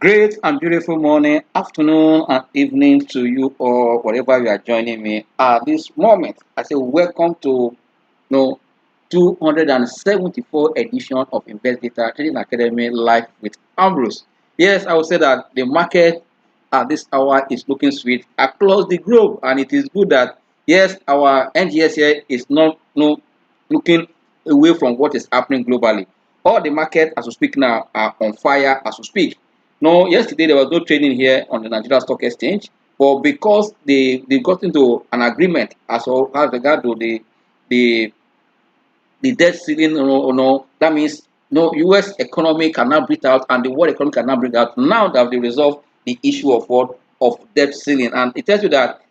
Great and beautiful morning, afternoon, and evening to you all, wherever you are joining me at this moment. I say welcome to no 274 edition of Investdata Trading Academy live with Ambrose. Yes, I would say that the market at this hour is looking sweet across the globe, and it is good that yes, our NGS here is not no looking away from what is happening globally. All the market as we speak now are on fire as we speak. No, yesterday there was no trading here on the Nigeria Stock Exchange, but because they got into an agreement as regard to the the debt ceiling, that means no U.S. economy cannot breathe out and the world economy cannot breathe out. Now that they resolved the issue of what of debt ceiling, and it tells you that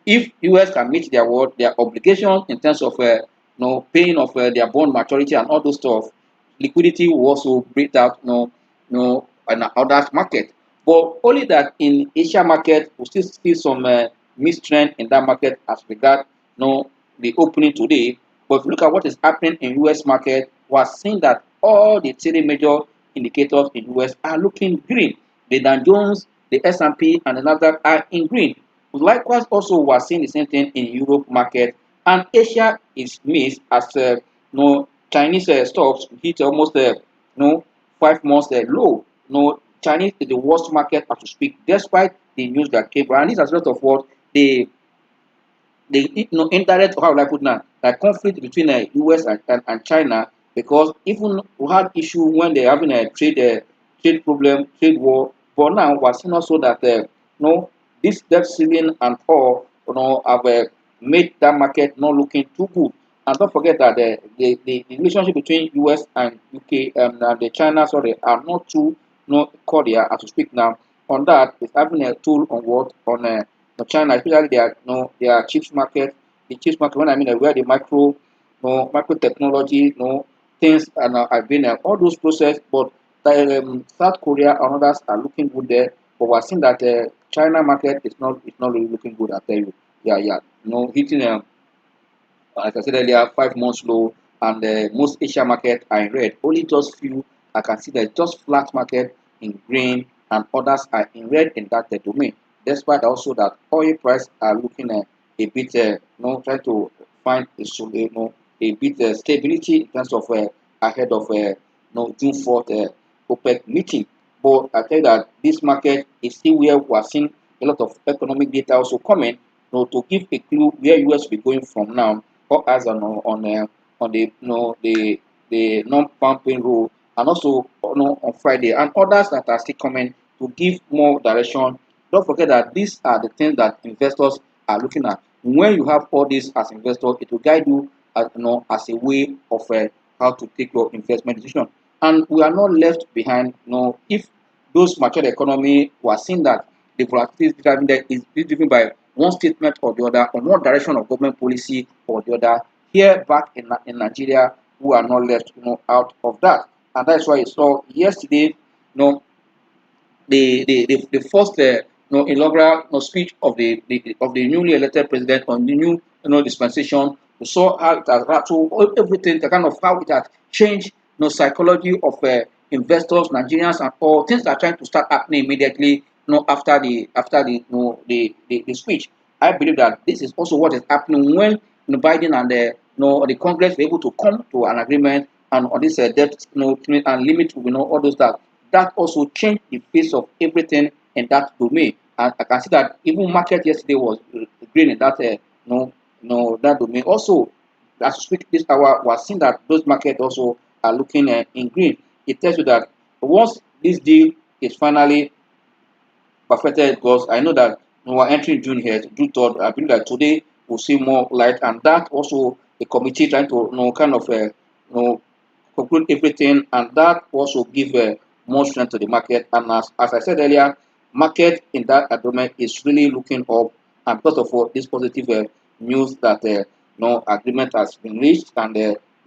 if U.S. can meet their obligation in terms of paying of their bond maturity and all those stuff, liquidity will also breathe out, in other market. But only that in Asia market, we still see some mistrend in that market as regard the opening today. But if you look at what is happening in US market, we are seeing that all the three major indicators in US are looking green. The Dow Jones, the S&P, and the Nasdaq are in green. Likewise, also we are seeing the same thing in Europe market, and Asia is mixed as Chinese stocks hit almost 5 months low. Chinese is the worst market as we speak, despite the news that came. And this is a result of what the indirect, how will I put now, like conflict between US and China, because even we had issue when they're having a trade problem, trade war. But now we're seeing also that this debt ceiling and all have made that market not looking too good. And don't forget that the relationship between US and UK and the China, sorry, are not too cordial as we speak now. On that, it's having a tool on what on China, especially their chips market. The chips market, when I mean where the micro technology, things are being all those process. But South Korea and others are looking good there. But we're seeing that China market is not really looking good. I tell you, yeah, hitting like I said earlier, 5 months low, and most Asia market are in red. Only just few I can see that just flat market in green, and others are in red in that domain. Despite also that oil price are looking a bit, trying to find a bit stability in terms of ahead of June 4th OPEC meeting. But I tell you that this market is still where we are seeing a lot of economic data also coming, to give a clue where US will be going from now. All eyes on the the non-farm payroll, and also on Friday, and others that are still coming to give more direction. Don't forget that these are the things that investors are looking at. When you have all this as investors, it will guide you as a way of how to take your investment decision. And we are not left behind. If those mature economy were seeing that the volatility is driven by one statement or the other, on one direction of government policy or the other. Here back in Nigeria, who are not left out of that. And that's why you saw yesterday, the first inaugural speech of the newly elected president on the new dispensation. We saw how it has rattled everything, the kind of how it has changed psychology of investors, Nigerians, and all things that are trying to start happening immediately after the speech. I believe that this is also what is happening when Biden and the Congress were able to come to an agreement and on this debt and limit all those that also changed the face of everything in that domain. And I can see that even market yesterday was green in that that domain. Also, as we speak this hour, we are seeing that those markets also are looking in green. It tells you that once this deal is finally perfected, because I know that we're entering June here, June 3rd. I believe that today we'll see more light, and that also the committee trying to kind of conclude everything, and that also give more strength to the market. And as I said earlier, market in that agreement is really looking up, and because of all this positive news that no agreement has been reached, and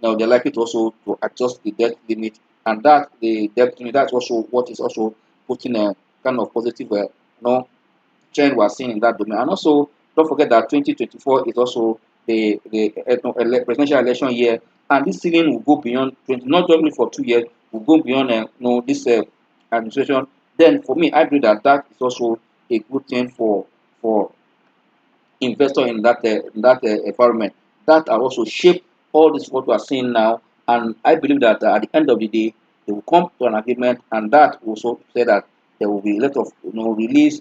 now they're likely to also to adjust the debt limit, and that the debt limit, that's also what is also putting a kind of positive trend we're seeing in that domain. And also, don't forget that 2024 is also the presidential election year, and this ceiling will go beyond 20, not only for 2 years, will go beyond this administration. then for me, I believe that that is also a good thing for investor in that environment that are also shape all this what we are seeing now. And I believe that at the end of the day, they will come to an agreement, and that also say that there will be a lot of relief,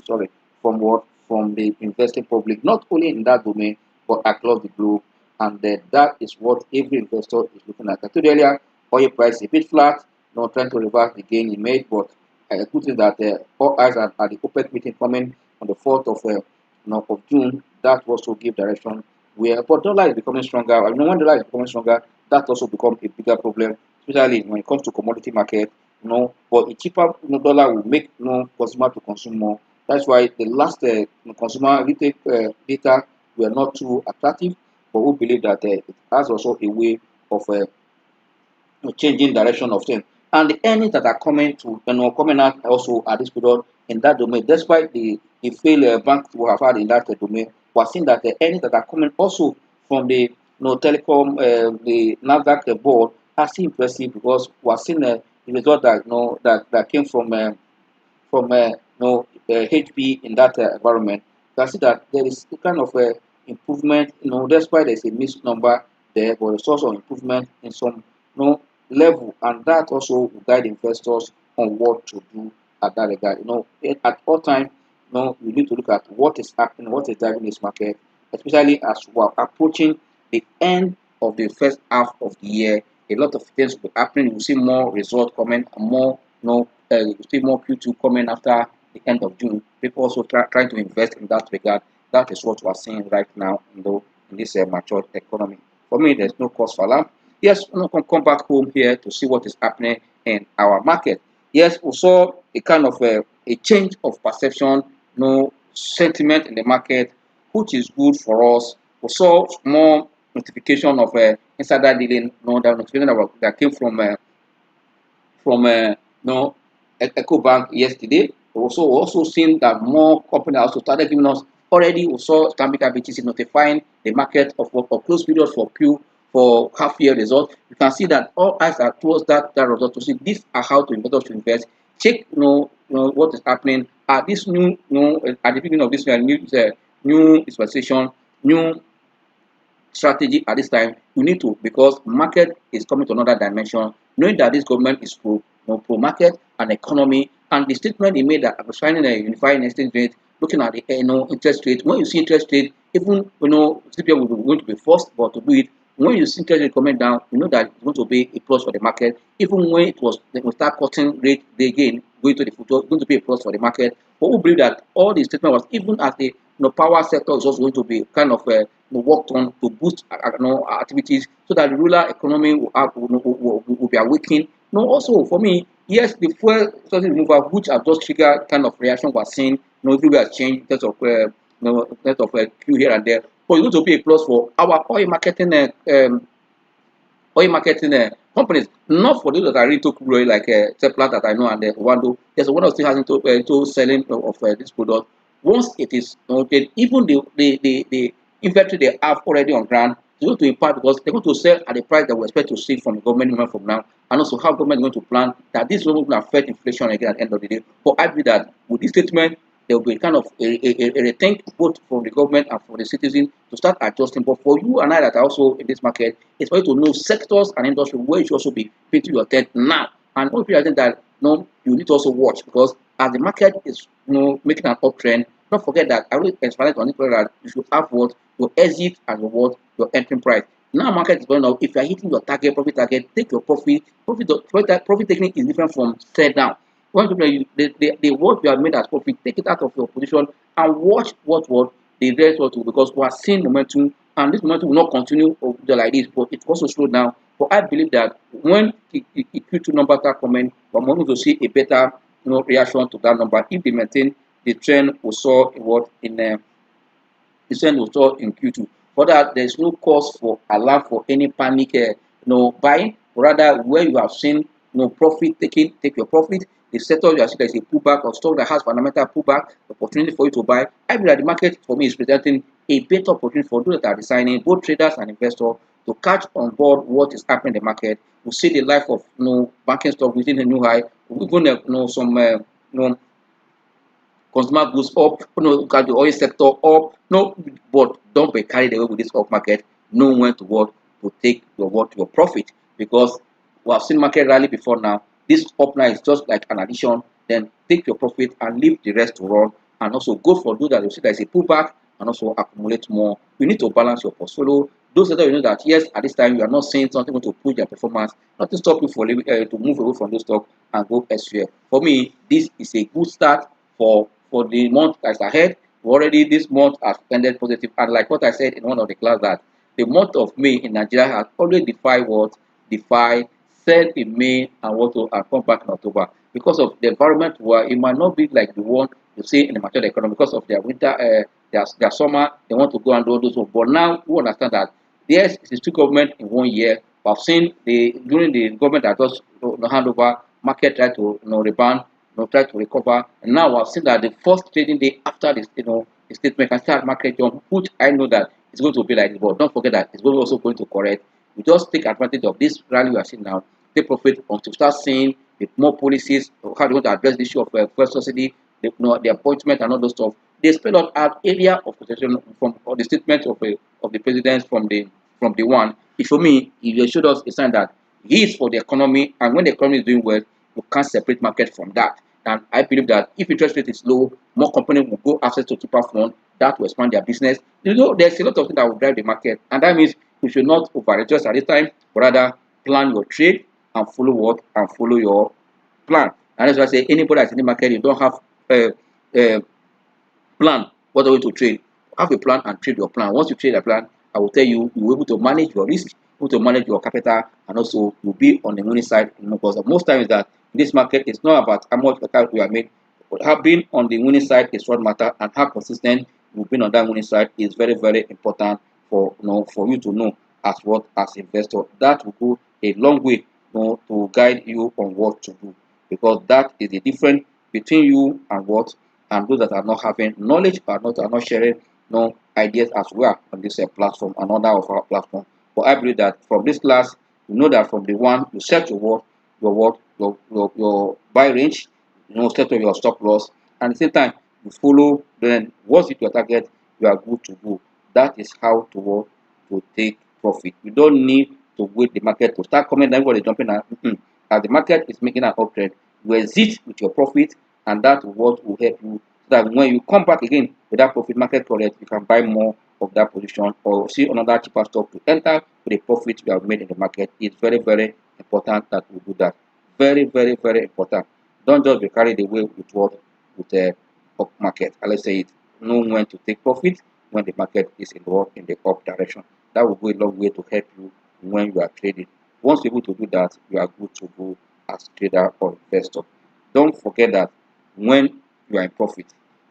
sorry, from what from the investing public, not only in that domain but across the globe. And that is what every investor is looking at. I told you earlier, oil price is a bit flat, not trying to reverse the gain he made, but good thing that all eyes are at the OPEC meeting coming on the 4th of June. That also give direction where, but dollar is becoming stronger. I know when dollar is becoming stronger, that also become a bigger problem, especially when it comes to commodity market. But a cheaper dollar will make consumer to consume more. That's why the last consumer retail data were not too attractive, but we believe that it has also a way of changing direction of things. And the earnings that are coming to coming out also at this period in that domain, despite the failed bank we have had in that domain, we are seeing that the earnings that are coming also from the telecom, the Nasdaq board are still impressive, because we are seeing the result that that came from HB in that environment. You can see that there is a kind of improvement, despite there's a missed number there, but there's also improvement in some level, and that also will guide investors on what to do at that regard. At all time, we need to look at what is happening, what is driving this market, especially as we are approaching the end of the first half of the year. A lot of things will be happening. We'll see more results coming, and more, we'll see more Q2 coming after the end of June. People also trying to invest in that regard. That is what we are seeing right now, in this mature economy. For me, there's no cause for alarm. Yes, we can come back home here to see what is happening in our market. Yes, we saw a kind of a change of perception, sentiment in the market, which is good for us. We saw more notification of insider dealing, that notification that came from EcoBank yesterday. We also seen that more companies also started giving us, already we saw Stanbic IBTC notifying the market of close period for half year results. You can see that all eyes are towards that result to see these are how to investors to invest. Check what is happening at this new at the beginning of this new dispensation, new strategy at this time. You need to, because market is coming to another dimension, knowing that this government is pro market and economy, and the statement he made that signing a unified exchange rate, looking at the interest rate. When you see interest rate, even CPI will be going to be forced, but to do it, when you see interest rate coming down, you know that it's going to be a plus for the market. Even when they will start cutting rate again, going to the future, it's going to be a plus for the market. But we believe that all the statement was, even as the power sector is also going to be kind of worked on to boost activities, so that the rural economy will be awakened. Also for me, yes, the fuel subsidy removal, which has just triggered kind of reaction we're seeing, everywhere has changed in terms of queue here and there. But it's going to be a plus for our oil marketing companies, not for those that are really into crude oil, like Seplat that I know, and Wando. There's one of still has into selling of this product. Once it is noted, even the inventory they have already on ground is going to impact, because they're going to sell at the price that we expect to see from the government moment from now, and also how government is going to plan that this will not affect inflation again at the end of the day. But I believe that with this statement, there will be kind of a rethink both from the government and for the citizen to start adjusting. But for you and I that are also in this market, it's for you to know sectors and industry where you should also be putting your attention now. And one thing I think that you need to also watch, because as the market is making an uptrend, don't forget that I will explain on it that you should have what your exit and your entering price. Now market is going up. If you are hitting your profit target, take your profit. Profit taking is different from sell down. When people the what you have made as profit, take it out of your position and watch what the rest will do, because we are seeing momentum, and this momentum will not continue like this, but it also slow down. But I believe that when the Q2 numbers start coming, we're going to see a better reaction to that number if they maintain the trend we saw in Q2. For that, there is no cause for alarm for any panic, buying. Rather, where you have seen profit taking, take your profit. The sector you are seeing there is a pullback of stock that has fundamental pullback, opportunity for you to buy. I believe that the market for me is presenting a better opportunity for those that are designing, both traders and investors, to catch on board what is happening in the market. We see the life of banking stock within a new high, even some consumer goods up, look at the oil sector up. No, but don't be carried away with this up market. Know when to what to take your profit, because we have seen market rally before now. This up now is just like an addition. Then take your profit and leave the rest to run, and also go for do that. You see there is a pullback and also accumulate more. You need to balance your portfolio. Those that you know that yes, at this time you are not seeing something going to push their performance, not to stop you for to move away from those stock and go elsewhere. For me, this is a good start for the month that's ahead. Already this month has ended positive, and like what I said in one of the class, that the month of May in Nigeria has always defied what defy sell in May and what to and come back in October, because of the environment where it might not be like the one you see in the mature economy because of their winter, their summer. They want to go and do all those work. But now we understand that yes, it is two government in 1 year. We have seen during the government that just hand over, market try to rebound, try to recover. And now I've seen that the first trading day after this, the statement can start market jump, which I know that it's going to be like this. But don't forget that it's also going to correct. We just take advantage of this rally we are seeing now, take profit until we start seeing the more policies, how they want to address the issue of fuel subsidy, the appointment and all those stuff. They spell out an area of protection from or the statement of the president from the one. If for me, it showed us a sign that he is for the economy, and when the economy is doing well, you can't separate market from that. And I believe that if interest rate is low, more companies will go access to cheaper funds that will expand their business. There's a lot of things that will drive the market, and that means you should not over-adjust at this time, but rather plan your trade and follow what and follow your plan. And that's why I say anybody that's in the market, you don't have a plan what are you to trade. Have a plan and trade your plan. Once you trade a plan, I will tell you you'll be able to manage your risk, able to manage your capital, and also you'll be on the winning side. Because most times that in this market it's not about how much capital you are made, but how being on the winning side is what matter, and how consistent you've been on that winning side is very, very important for you to know as investor. That will go a long way to guide you on what to do, because that is the difference between you and those that are not having knowledge, are not sharing ideas as well on this platform, another of our platform. But I believe that from this class, you know that from the one you set your buy range, set up your stop loss, and at the same time you follow. Then once it your target, you are good to go. That is how to work to take profit. You don't need to wait the market to start coming. Everybody jumping out. As the market is making an uptrend, you exit with your profit, and that is what will help you, so that when you come back again with that profit market correct, you can buy more of that position or see another cheaper stock to enter with a profit you have made in the market. It's very, very important that we do that. Very, very, very important. Don't just be carried away with the up market. Let's say it. Know when to take profit when the market is in the up direction. That will go a long way to help you when you are trading. Once you're able to do that, you are good to go as trader or investor. Don't forget that when you are in profit,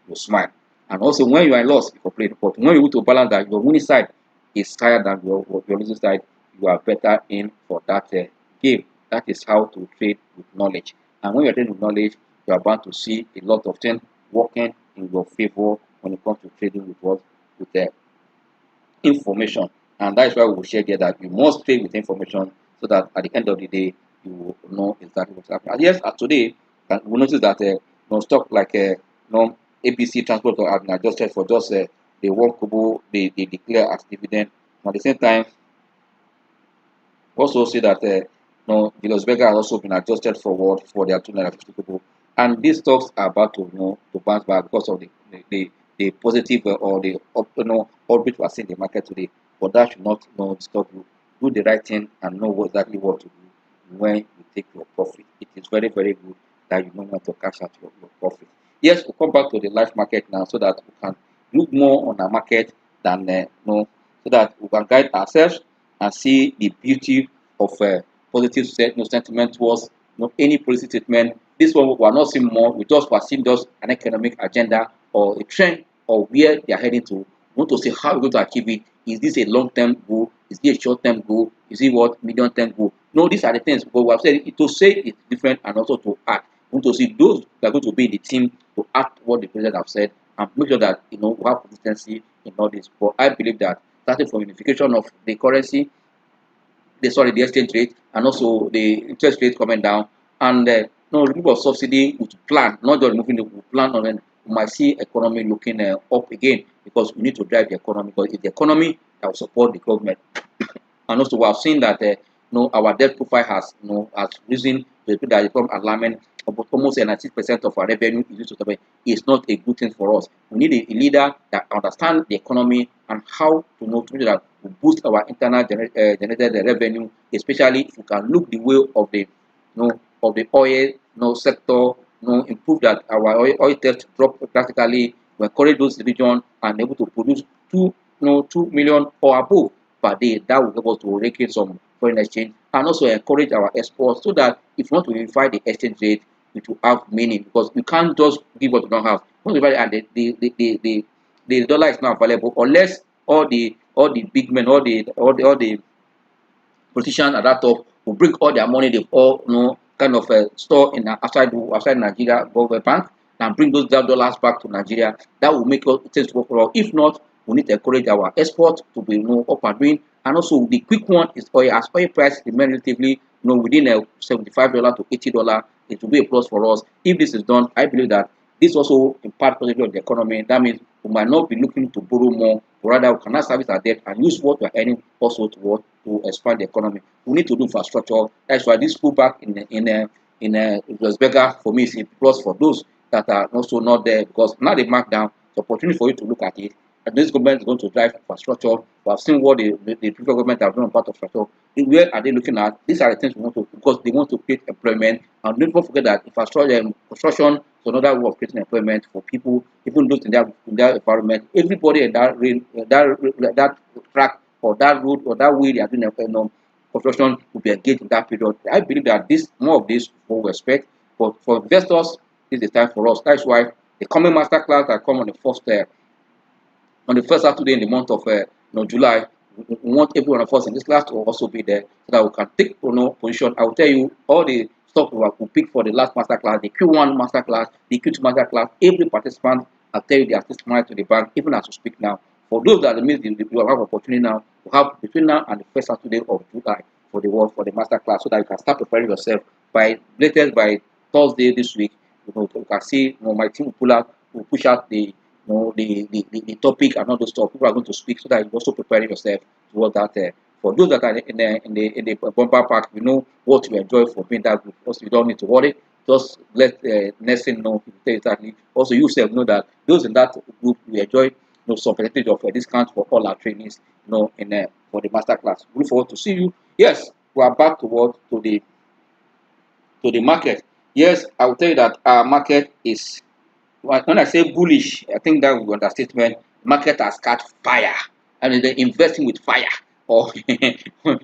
you smile. And also when you are in loss, you complain. But when you're able to balance that, your winning side is higher than your losing side, you are better in for that game. That is how to trade with knowledge. And when you're trading with knowledge, you are bound to see a lot of things working in your favor when it comes to trading with information. And that is why we will share here that you must trade with information, so that at the end of the day, you will know exactly what's happening. And yes, as today, we notice that stock like ABC Transport have been adjusted for just the one kobo they declare as dividend. And at the same time, also see that Julius Berger has also been adjusted for their 250 kobo. And these stocks are about to bounce back because of the positive or the orbit we are seeing in the market today. But that should not stop you. Do the right thing and know exactly what to do when you take your profit. It is very, very good that you know when to cash out your profit. Yes, we'll come back to the live market now, so that we can look more on the market than so that we can guide ourselves and see the beauty of positive sentiment towards any policy statement. This one we are not seeing more. We are seeing just an economic agenda or a trend or where they are heading to. We want to see how we're going to achieve it. Is this a long-term goal? Is this a short-term goal? Is it what medium-term goal? No, these are the things. But we have said it to say it's different and also to act. We want to see those that are going to be in the team to act what the president have said and make sure that we have consistency in all this. But I believe that starting from unification of the currency, the exchange rate, and also the interest rate coming down, and no remove of subsidy with plan, not just removing the plan on it, we might see economy looking up again, because we need to drive the economy, because it's the economy that will support the government. And also, we have seen that our debt profile has risen to a point that become alarming. About almost 96% of our revenue is used to government. It's not a good thing for us. We need a leader that understands the economy and how to do that we boost our internal generated revenue, especially if we can look the way of the of the oil sector, improve that our oil theft drop drastically. We encourage those regions and able to produce 2 million or above per day. That will help us to rake in some foreign exchange and also encourage our exports, so that if you want to verify the exchange rate, it will have meaning, because you can't just give what you don't have. Once you verify, and the dollar is not available unless all the big men, all the politicians at that top will bring all their money they've all kind of store in outside Nigeria government bank, and bring those dollars back to Nigeria. That will make things work well. If not, we need to encourage our export to be up and doing. And also the quick one is oil. As oil price remain relatively within a $75 to $80, it will be a plus for us. If this is done, I believe that this also impact positively on the economy. That means we might not be looking to borrow more, but rather we cannot service our debt and use what we are earning also to expand the economy. We need to do infrastructure. That's why this pullback in Las Vegas for me is a plus for those that are also not there, because now they mark down the opportunity for you to look at it. And this government is going to drive infrastructure. We have seen what the previous government have done on part of infrastructure. Where are they looking at? These are the things we want to, because they want to create employment. And don't forget that infrastructure construction is another way of creating employment for people, even those in their environment. Everybody in that track or that road or that way they are doing construction will be engaged in that period. I believe that this more of this we expect. But for investors, this is the time for us. That's why the coming masterclass that come on the first Saturday in the month of July. We want every one of us in this class to also be there, so that we can take position. I will tell you all the stuff we will pick for the last master class, the Q1 master class, the Q2 master class. Every participant, I'll tell you, they are testimony to the bank, even as we speak now. For those that means you will have opportunity now, you have between now and the first Saturday of July for the master class, so that you can start preparing yourself by latest by Thursday this week. You can see my team will push out the topic and all those stuff. People are going to speak, so that you also prepare yourself towards that. For those that are in the bumper pack, you know what you enjoy for being that group. Also, you don't need to worry. Just let next thing know exactly. Also, you yourself know that those in that group will enjoy some percentage of a discount for all our trainees. In for the master class. Look forward to see you. Yes, we are back to the market. Yes, I will tell you that our market is, when I say bullish, I think that was understatement. Market has caught fire. I mean, they're investing with fire, or let me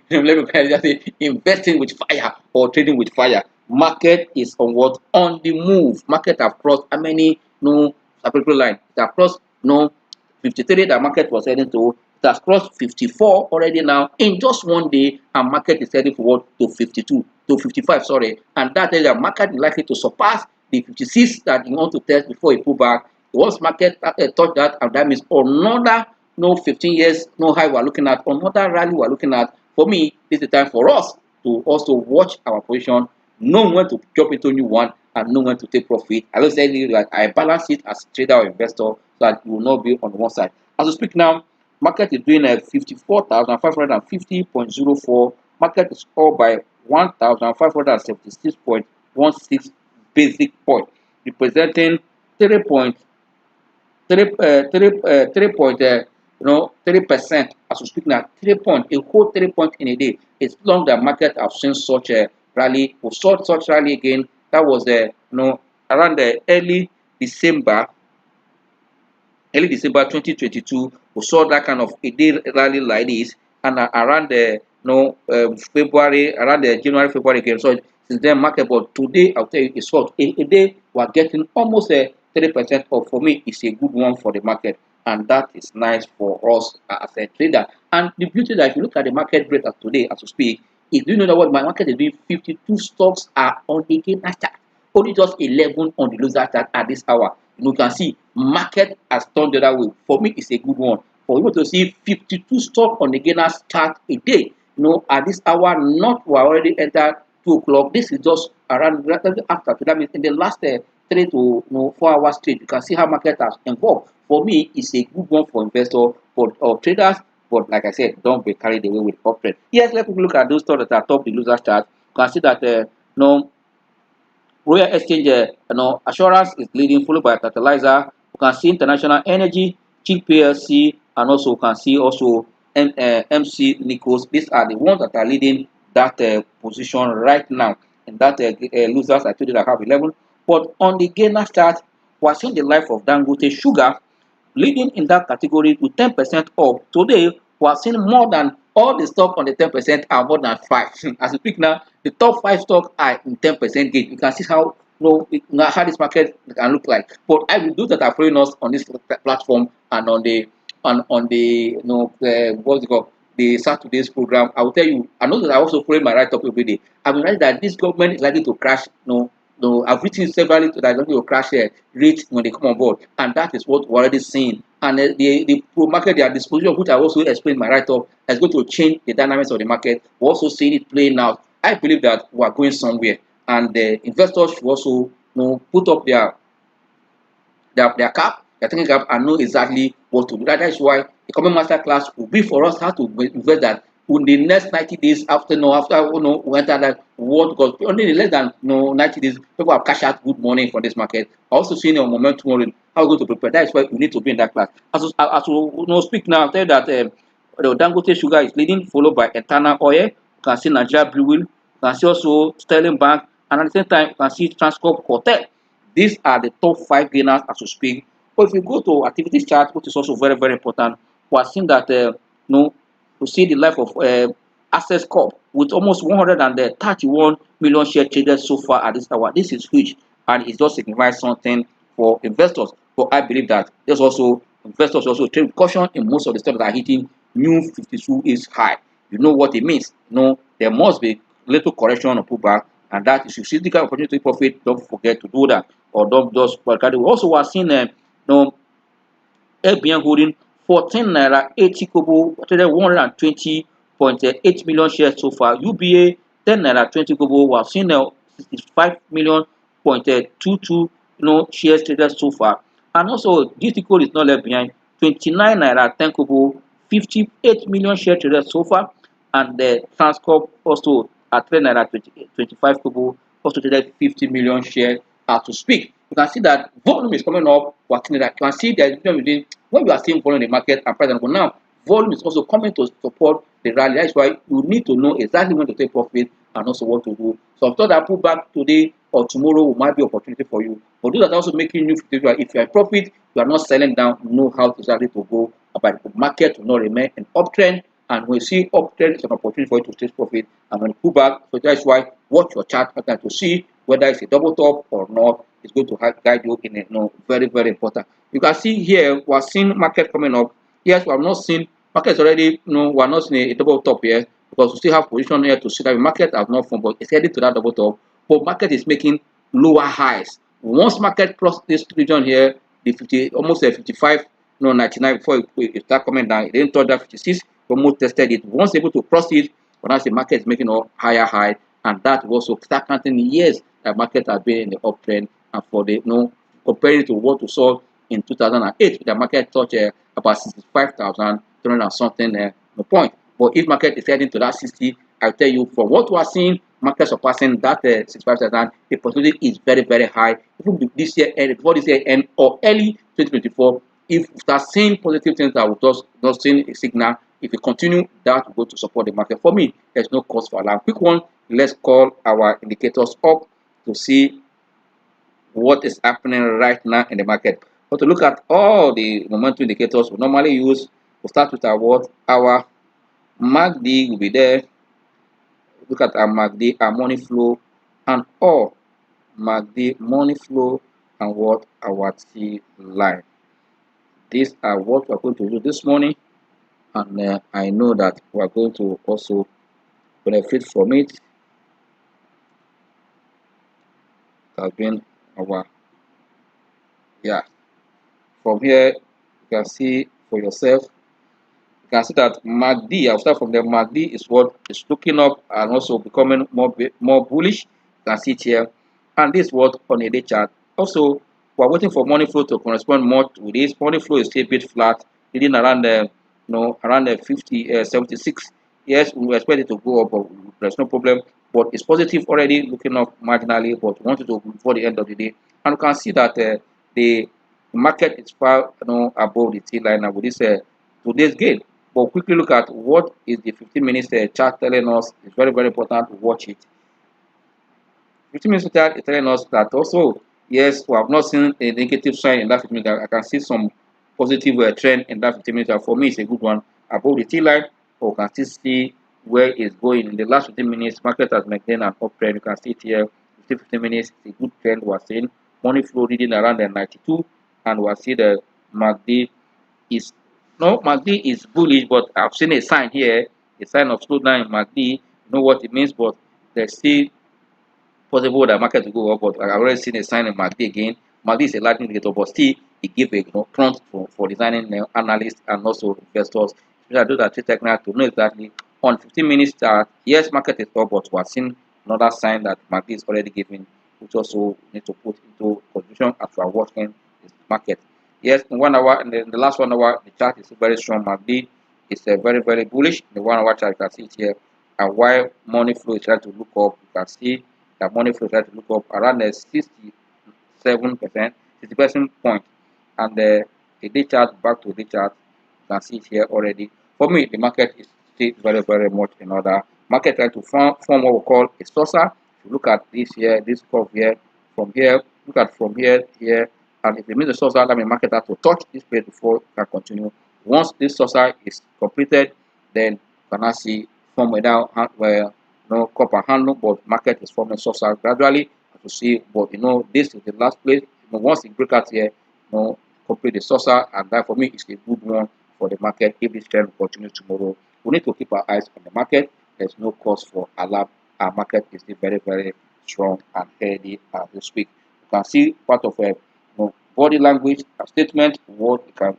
just say, investing with fire or trading with fire. Market is on what? On the move. Market have crossed how many separate line? It have crossed 53 that market was heading to. It has crossed 54 already now in just one day, and market is heading forward to 52 to 55. Sorry, and that is the market is likely to surpass the 56 that you want to test before you pull back. Once market touch that, and that means another 15 years high we're looking at, another rally we're looking at. For me, this is the time for us to also watch our position, know when to jump into a new one, and know when to take profit. I will say that I balance it as a trader or investor, so that you will not be on one side. As we speak now, market is doing a 54,550.04. Market is up by 1,576.16 basic point, representing 3% as we speak now. 3 point, a whole 3 point in a day. It's long that market have seen such a rally. We saw such rally again. That was around the early December 2022. We saw that kind of a day rally like this, and around the February, around the January, February again. So since then market, but today I'll tell you it's what a day we're getting almost a 30% off. For me, it's a good one for the market, and that is nice for us as a trader. And the beauty that if you look at the market rate as today, as we speak, is, do you know that what my market is doing? 52 stocks are on the gainer chart, only just 11 on the loser chart at this hour. You can see market has turned the other way. For me, it's a good one. For you to see 52 stock on the gainers chart a day, at this hour, not we are already entered 2 o'clock. This is just around relatively after. So that means in the last 3 to 4 hours trade, you can see how market has evolved. For me, it's a good one for investors, for traders. But like I said, don't be carried away with uptrend. Yes, let's look at those stocks that are top the loser chart. You can see that Royal Exchange, Assurance is leading, followed by Fertilizer. You can see International Energy, Chick PLC, and also you can see also MC Nichols. These are the ones that are leading that position right now. And that losers, I told you that I have 11. But on the gainer chart, we are seeing the life of Dangote Sugar leading in that category with 10% up. Today, we are seeing more than all the stock on the 10% are more than 5. As we speak now, the top 5 stocks are in 10% gain. You can see how how this market can look like. But I will do that are following us on this platform and on the what's it called, the Saturday's program. I will tell you, I know that I also follow my write up every day. I will write that this government is likely to crash. No, I've written several that are going to crash rate when they come on board, and that is what we're already seeing. And the pro market, their disposition, which I also explained in my write up, is going to change the dynamics of the market. We're also seeing it playing out. I believe that we are going somewhere, and the investors should also put up their cap, their thinking cap, and know exactly what to do. That is why the coming master class will be for us how to invest that in the next 90 days after we enter that world, because only in less than 90 days people have cash out good money for this market. Also seeing your momentum on how we're going to prepare. That is why we need to be in that class. As we speak now, I'll tell you that Dangote Sugar is leading, followed by Eternal Oil. You can see Nigeria Brewing. You can see also Sterling Bank, and at the same time you can see Transcorp Hotel. These are the top 5 gainers as we speak. But if you go to activities chart, which is also very, very important, we are seeing that we see the life of Access Corp with almost 131 million share traded so far at this hour. This is huge, and it does signify something for investors. But I believe that there's also investors also trade with caution in most of the stocks that are hitting new 52 is high. You know what it means. There must be little correction or pullback, and that if you see the kind of opportunity to profit, don't forget to do that, or don't just we also are seeing FBN holding 14 naira 80 kobo, traded 120.8 million shares so far. UBA 10 naira 20 kobo. We have seen 65 million point 22 shares traded so far. And also GT code is not left behind. 29 naira 10 kobo, 58 million shares traded so far. And the Transcorp also at 3 naira 25 kobo, also traded 50 million shares as to speak. You can see that volume is coming up. You can see there is a difference between when you are seeing volume in the market and price. But now volume is also coming to support the rally. That's why you need to know exactly when to take profit and also what to do. So I thought that pull back today or tomorrow might be opportunity for you. But those are also making you, if you are in profit, you are not selling down, know how exactly to go about the market to not remain an uptrend. And when you see uptrend, it's an opportunity for you to take profit. And when you pull back, so that's why watch your chart pattern to see whether it's a double top or not. It's going to guide you in a very, very important. You can see here we are seeing market coming up. Yes, we have not seen market is already we are not seeing a double top here because we still have position here to see that the market has not formed, but it's heading to that double top. But market is making lower highs. Once market cross this region here, the 50 almost a 55, 99 before it start coming down, it didn't touch that 56, almost tested it. Once able to cross it, but now the market is making a higher high, and that will also start counting years that market has been in the uptrend. And for the comparing to what we saw in 2008, the market touched about 65,300 and something point. But if market is heading to that 60, I'll tell you from what we are seeing, market surpassing that 65,000, the possibility is very, very high. Even this year end, before this year end or early 2024, if we start seeing positive things that will just not seeing a signal, if we continue, that will go to support the market. For me, there's no cause for alarm. Quick one, let's call our indicators up to see what is happening right now in the market. But to look at all the momentum indicators we normally use, we'll start with our MACD will be there. Look at our MACD, our money flow, and all MACD, money flow, and what our T line. These are what we're going to do this morning, and I know that we're going to also benefit from it. It has been our from here you can see for yourself You can see that MACD, I'll start from the MACD is what is looking up and also becoming more bullish. You can see it here. And this is what on a day chart. Also, we're waiting for money flow to correspond more with this. Money flow is still a bit flat, leading around the around the 76. Yes, we expect it to go up, but there's no problem. But it's positive already, looking up marginally, but we want it to go before the end of the day. And you can see that the market is far above the T line now with this today's gain. But quickly look at what is the 15 minutes chart telling us. It's very, very important to watch it. 15 minutes chart is telling us that also, yes, we have not seen a negative sign in that 15 minutes. I can see some positive trend in that 15 minutes. For me, it's a good one above the T line. But we can still see where it's going. In the last 15 minutes, market has maintained an uptrend. You can see it here. 15 minutes, it's a good trend. We're seeing money flow reading around the 92, and we're seeing the MACD is MACD is bullish, but I've seen a sign here, a sign of slowdown in MACD. You know what it means, but there's still possible that market will go up, but I've already seen a sign in MACD again. MACD is a lagging indicator, but still it gives a prompt for designing analysts and also investors. So I do that technical to know exactly on 15 minutes chart. Yes, market is up, but we're seeing another sign that MACD is already giving, which also need to put into consideration as we are watching this market. Yes, in 1 hour, in the last 1 hour, the chart is very strong. MACD is very, very bullish. In the 1 hour chart, you can see it here. And while money flow is trying to look up, you can see that money flow is trying to look up around the 67%, 60% point. And the day chart, back to the day chart, you can see it here already. For me, the market is still very, very much in order. Market trying to form what we call a saucer. If you look at this here, this curve here, from here, look at from here, here, and if you miss the saucer, that means market has to touch this place before it can continue. Once this saucer is completed, then you can now see form without where copper handle, but market is forming saucer gradually to see. But this is the last place. Once it break out here, complete the saucer, and that for me is a good one for the market. If this trend continues tomorrow, we need to keep our eyes on the market. There's no cause for alarm. Our market is still very, very strong and healthy this week. You can see part of a body language, a statement, what it can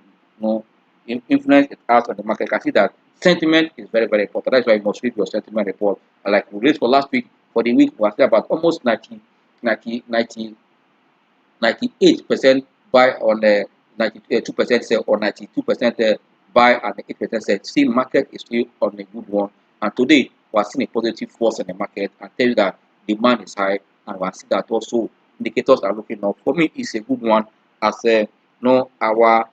influence it has on the market. You can see that sentiment is very, very important. That's why you must read your sentiment report. And like we read for last week, for the week, we are about almost 98% buy on the 92% sell, or 92% buy and the 8% sell. Still, market is still on a good one. And today, we are seeing a positive force in the market and tell you that demand is high, and we are seeing that also indicators are looking up. For me, it's a good one as our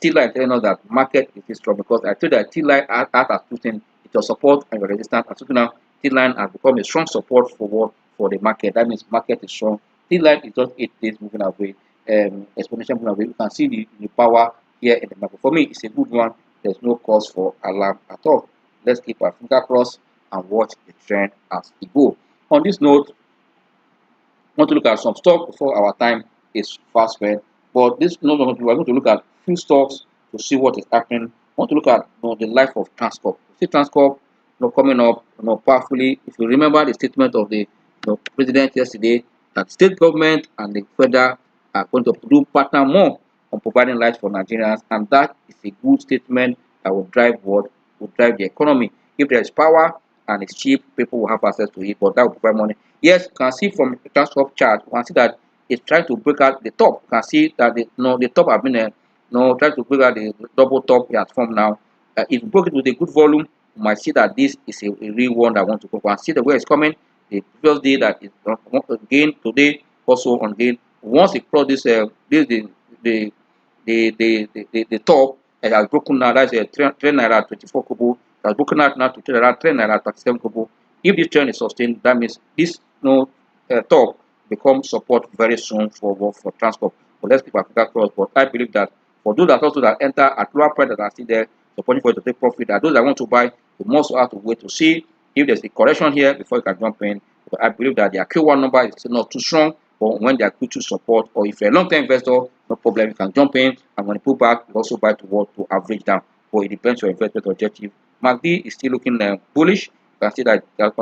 T-line telling us that market is strong, because I told that T-line as putting it your support and your resistance. As now, T-line has become a strong support for the market. That means market is strong. T-line is just 8 days moving away, exponential moving away. You can see the power here in the market. For me, it's a good one. There's no cause for alarm at all. Let's keep our finger crossed and watch the trend as it go. On this note, want to look at some stock before our time is fast spent. But this no longer we're going to look at few stocks to see what is happening. I want to look at the life of Transcorp. See Transcorp coming up powerfully. If you remember the statement of the president yesterday, that state government and the federal are going to do partner more on providing light for Nigerians, and that is a good statement that will drive what will drive the economy. If there is power and it's cheap, people will have access to it, but that will provide money. Yes, you can see from the Transcorp chart, you can see that it's trying to break out the top. You can see that the top have been trying to break out the double top it has formed now. If you broke it with a good volume, you might see that this is a real one that want to go and see the way it's coming. The previous day that it again today also on gain. Once it cross this this the top, it has broken out. That's a 3 naira 24 kobo. It has broken out now to 3 naira 37 kobo. If this trend is sustained, that means this top become support very soon for Transcorp. But let's keep our fingers crossed. But I believe that for those that also that enter at lower price that are still there, supporting for it to take profit, that those that want to buy, you must have to wait to see if there's a correction here before you can jump in. But I believe that their Q1 number is still not too strong, but when they are Q2 support, or if you're a long-term investor, no problem, you can jump in, and when you pull back, you also buy to average down. But it depends on your investment objective. MACD is still looking bullish. You can see that you have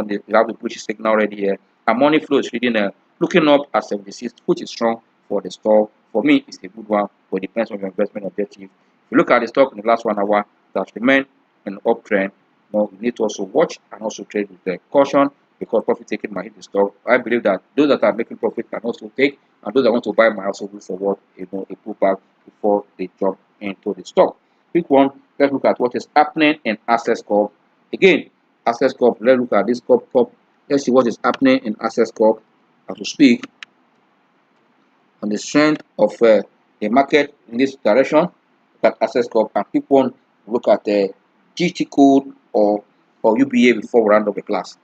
the bullish signal already here. And money flow is reading looking up at 76, which is strong for the stock. For me, it's a good one, but it depends on your investment objective. If you look at the stock in the last 1 hour, that remain in uptrend, you need to also watch and also trade with caution, because profit taking might hit the stock. I believe that those that are making profit can also take, and those that want to buy might also look forward, a pullback before they jump into the stock. Quick one, let's look at what is happening in Access Corp. Again, Access Corp, let's look at this Corp. Let's see what is happening in Access Corp as we speak, on the strength of the market in this direction. Look at Access Corp, and pick one, look at the GT code or UBA before we round up the class.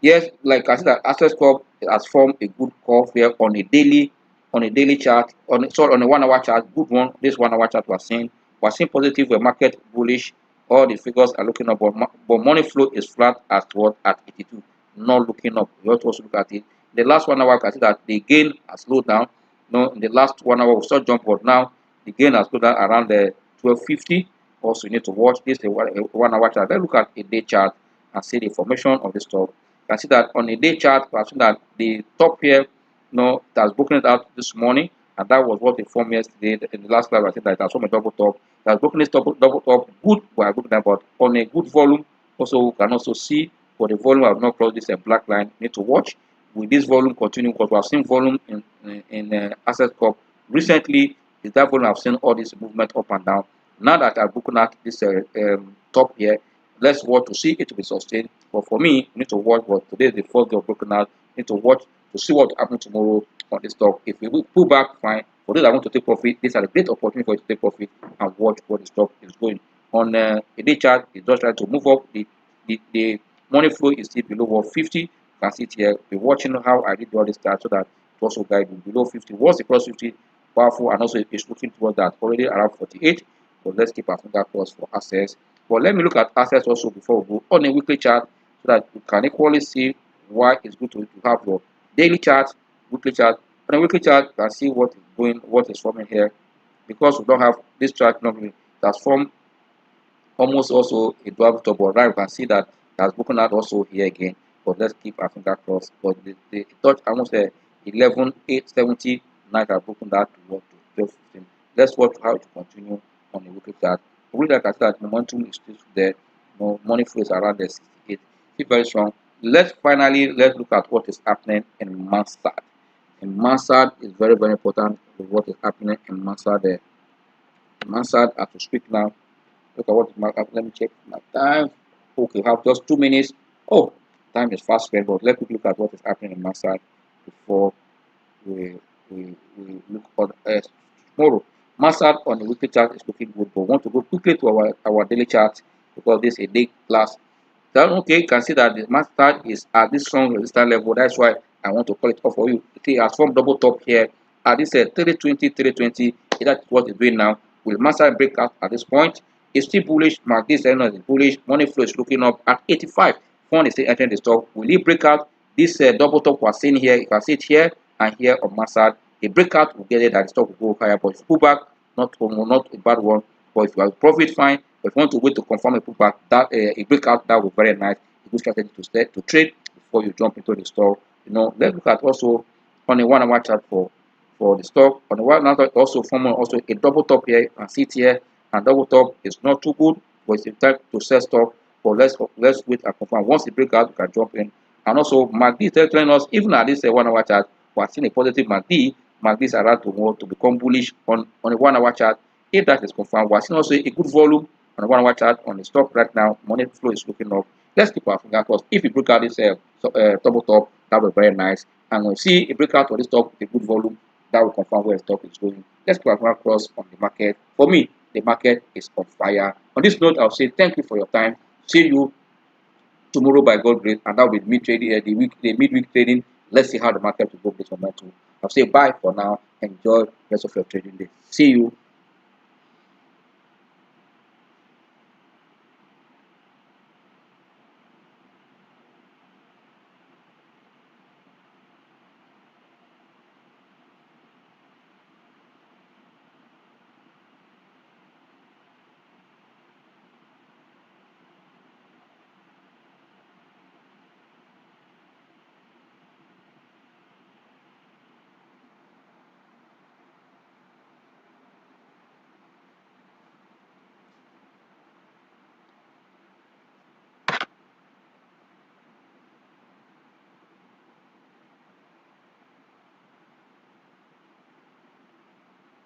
Yes, like I said, that Access Corp has formed a good curve here on a daily chart, on a 1 hour chart, good one. This 1 hour chart we're seeing positive, market bullish. All the figures are looking up, but money flow is flat at what, at 82, not looking up. You have to also look at it. The last 1 hour, I can see that the gain has slowed down. In the last 1 hour we saw jump, but now the gain has slowed down around the 1250. Also, you need to watch this a 1 hour chart. Let's look at a day chart and see the formation of the stock. You can see that on a day chart, we have seen that the top here, it has broken it out this morning, and that was what they formed yesterday. In the last slide, I think that it has formed a double top. It has broken this double top. Good, we are looking at, but on a good volume. Also, we can also see, for the volume, I have not crossed this black line. You need to watch. Will this volume continue? Because we have seen volume in Access Corp recently. Is that volume? I've seen all this movement up and down. Now that I've broken out this top here, let's watch to see it to be sustained. But for me, you need to watch. But today is the first day of broken out. You need to watch to see what will happen tomorrow on the stock. If we will pull back, fine. For those that want to take profit, these are a great opportunity for you to take profit and watch what the stock is going. On a day chart, it's just trying to move up. The money flow is still below 150. You can see it here. Be watching how I did all this chart so that it also guide you below 50. Once it cross 50, powerful, and also it's looking towards that already around 48. So let's keep our finger crossed for Access. But let me look at Access also before we go on a weekly chart, so that you can equally see why it's good to have your daily chart, weekly chart. On a weekly chart, you can see what is forming here. Because we don't have this chart normally, that's formed almost also a double top, but now you can see that it has broken out also here again. But let's keep our finger crossed. But the touch almost 11,870. Now it has broken that to what, to 1215. Let's watch how to continue on the weekly chart. The weekly chart, that momentum is still there. Money flows around the 68. Still very strong. Let's look at what is happening in Mansard. In Mansard is very, very important with what is happening in Mansard there. Mansard, as we speak now, look at what is marked up. Let me check my time. Okay, we have just 2 minutes. Oh, time is fast spent, but let's look at what is happening in Mansard before we look on tomorrow. Mansard on the weekly chart is looking good, but we want to go quickly to our daily chart, because this is a day class. Then, okay, you can see that the Mansard is at this strong resistance level. That's why I want to call it off for you. It has formed double top here at this 320, 320. That's what it's doing now. Will Mansard break out at this point? It's still bullish. Mark this is bullish. Money flow is looking up at 85. Fund is still entering the stock. Will it break out this double top we're seeing here? You can see it here and here on Mansard. A breakout will get it, that the stock will go higher. But if you pull back, not a bad one. But if you have profit, fine. But if you want to wait to confirm a pullback, that a breakout, that will be very nice. A good strategy to trade before you jump into the stock. Let's look at also on a 1 hour chart for the stock. On the 1 hour also forming also a double top here. You can see it here, and double top is not too good, but it's time to sell stock. But let's wait and confirm. Once it break out, you can jump in. And also MACD is telling us, even at this 1 hour chart, we are seeing a positive MACD. MACD is around to become bullish on a 1 hour chart. If that is confirmed, we are seeing also a good volume on a 1 hour chart on the stock right now. Money flow is looking up. Let's keep our finger crossed. If we break out this double top, that will be very nice. And when we see a breakout of this stock with a good volume, that will confirm where the stock is going. Let's keep our finger crossed on the market. For me, the market is on fire. On this note, I'll say thank you for your time. See you tomorrow by God grace, and that will be the midweek trading. Let's see how the market will go this momentum. I'll say bye for now. Enjoy the rest of your trading day. See you.